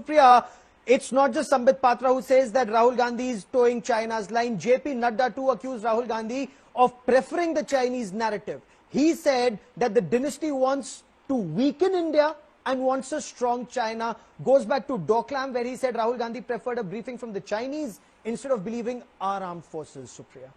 Priya, it's not just Sambit Patra who says that Rahul Gandhi is towing China's line. JP Nadda too accused Rahul Gandhi of preferring the Chinese narrative. He said that the dynasty wants to weaken India and wants a strong China. Goes back to Doklam where he said Rahul Gandhi preferred a briefing from the Chinese instead of believing our armed forces. Supriya.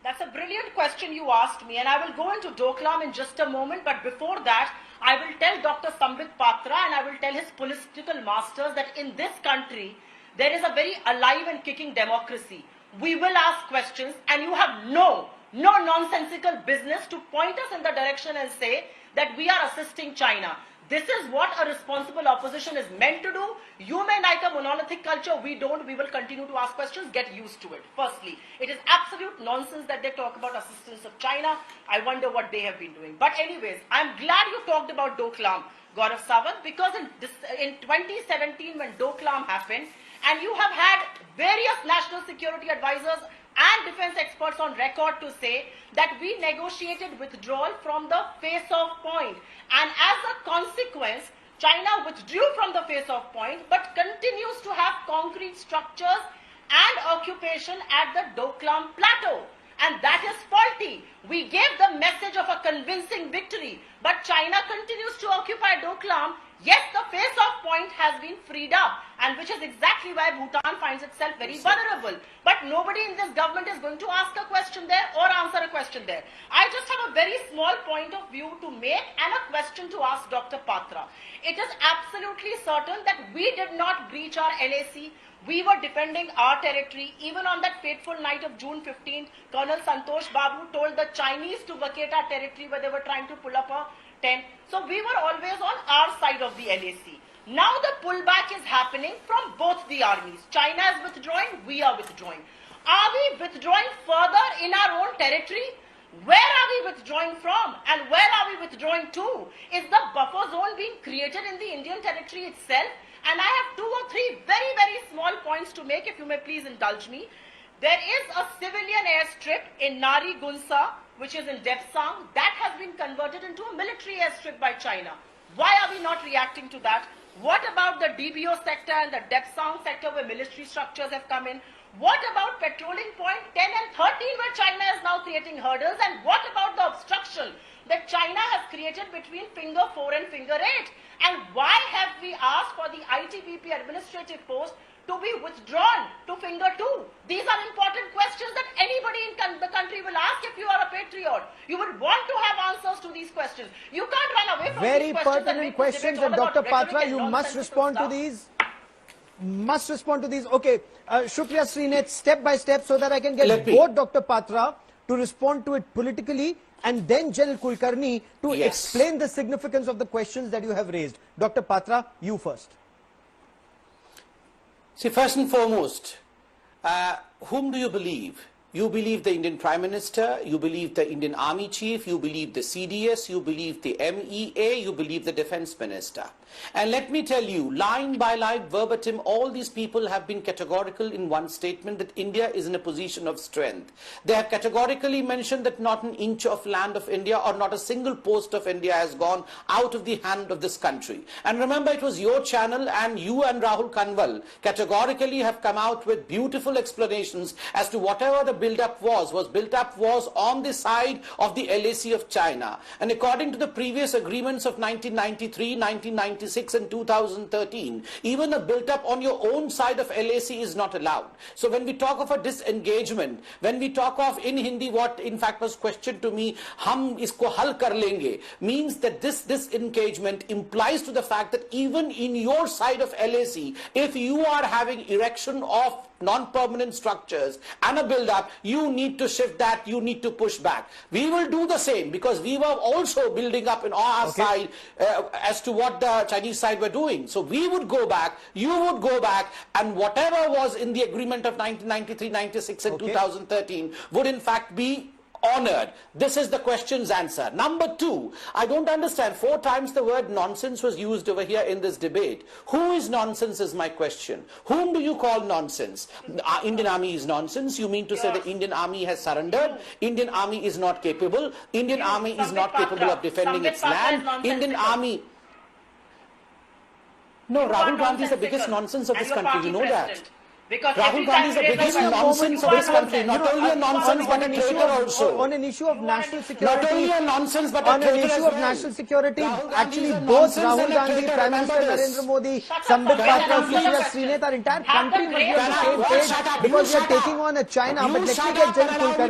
That's a brilliant question you asked me, and I will go into Doklam in just a moment. But before that, I will tell Dr. Sambit Patra and I will tell his political masters that in this country, there is a very alive and kicking democracy. We will ask questions, and you have no nonsensical business to point us in the direction and say that we are assisting China. This is what a responsible opposition is meant to do. You may like a monolithic culture, we don't. We will continue to ask questions, get used to it. Firstly, it is absolute nonsense that they talk about assistance of China. I wonder what they have been doing. But anyways, I'm glad you talked about Doklam, Gaurav Sawant, because in 2017 when Doklam happened, and you have had various national security advisors and defense experts on record to say that we negotiated withdrawal from the face-off point. And as a consequence, China withdrew from the face-off point but continues to have concrete structures and occupation at the Doklam Plateau. And that is faulty. We gave the message of a convincing victory, but China continues to occupy Doklam. Yes, the face-off point has been freed up, and which is exactly why Bhutan finds itself very vulnerable. But nobody in this government is going to ask a question there or answer a question there. I just have a very small point of view to make and a question to ask Dr. Patra. It is absolutely certain that we did not breach our LAC. We were defending our territory. Even on that fateful night of June 15th, Colonel Santosh Babu told the Chinese to vacate our territory where they were trying to pull up a tent. So we were always on our side of the LAC. Now the pullback is happening from both the armies. China is withdrawing, we are withdrawing. Are we withdrawing further in our own territory? Where are we withdrawing from and where are we withdrawing to? Is the buffer zone being created in the Indian territory itself? And I have 2 or 3 very small points to make, if you may please indulge me. There is a civilian airstrip in Nari Gunsa, which is in Depsang, that has been converted into a military airstrip by China. Why are we not reacting to that? What about the DBO sector and the Depsang sector where military structures have come in? What about patrolling point 10 and 13 where China is now creating hurdles? And what about the obstruction that China has created between finger 4 and finger 8? And why have we asked for the ITBP administrative post to be withdrawn to finger 2? These are important questions that anybody in the country will ask if you are a patriot. You would want to have answers to these questions. You can't run away from very these questions. Very pertinent questions, and Dr. Patra, you must respond to these. Okay, Shukriya Srinath, step by step so that I can get both Dr. Patra to respond to it politically and then General Kulkarni to explain the significance of the questions that you have raised. Dr. Patra, you first. See, first and foremost, whom do you believe? You believe the Indian Prime Minister, you believe the Indian Army Chief, you believe the CDS, you believe the MEA, you believe the Defense Minister. And let me tell you, line by line, verbatim, all these people have been categorical in one statement that India is in a position of strength. They have categorically mentioned that not an inch of land of India or not a single post of India has gone out of the hand of this country. And remember, it was your channel and you and Rahul Kanwal categorically have come out with beautiful explanations as to whatever the build-up was on the side of the LAC of China. And according to the previous agreements of 1993, 1996 and 2013, even a built-up on your own side of LAC is not allowed. So when we talk of a disengagement, when we talk of in Hindi what in fact was questioned to me, hum isko hal kar lenge, means that this disengagement implies to the fact that even in your side of LAC, if you are having erection of non-permanent structures and a build-up, you need to shift that, you need to push back. We will do the same because we were also building up in our side as to what the Chinese side were doing. So we would go back, you would go back, and whatever was in the agreement of 1993, 96 and 2013 would in fact be honored. This is the question's answer. Number 2, I don't understand. 4 times the word nonsense was used over here in this debate. Who is nonsense is my question. Whom do you call nonsense? Indian Army is nonsense. You mean to say the Indian Army has surrendered? Indian Army is not capable. Indian Army is not capable of defending its land. Indian Army... No, You are Rahul Gandhi is the biggest nonsensical, nonsense of and this your country. party You know that. president. Because Rahul every Gandhi time is the you raise biggest a question, nonsense you of are this country. nonsense. Not only a nonsense, but a an issue traitor of, also. on an issue of You are national an- security. Not only a nonsense, but a On an traitor issue as of well. national security, Rahul Gandhi actually is a both nonsense Rahul and a Gandhi, traitor, Prime remember Minister this. Narendra Modi, Shut up, Sambit Sambit, Patra, and answer the Supriya question. Srinath, our entire Have the country must be on brains the to same answer. page Shut up, because you we are shut taking up. on a China. You But let me shut get up Jen and allow me Kulkarni.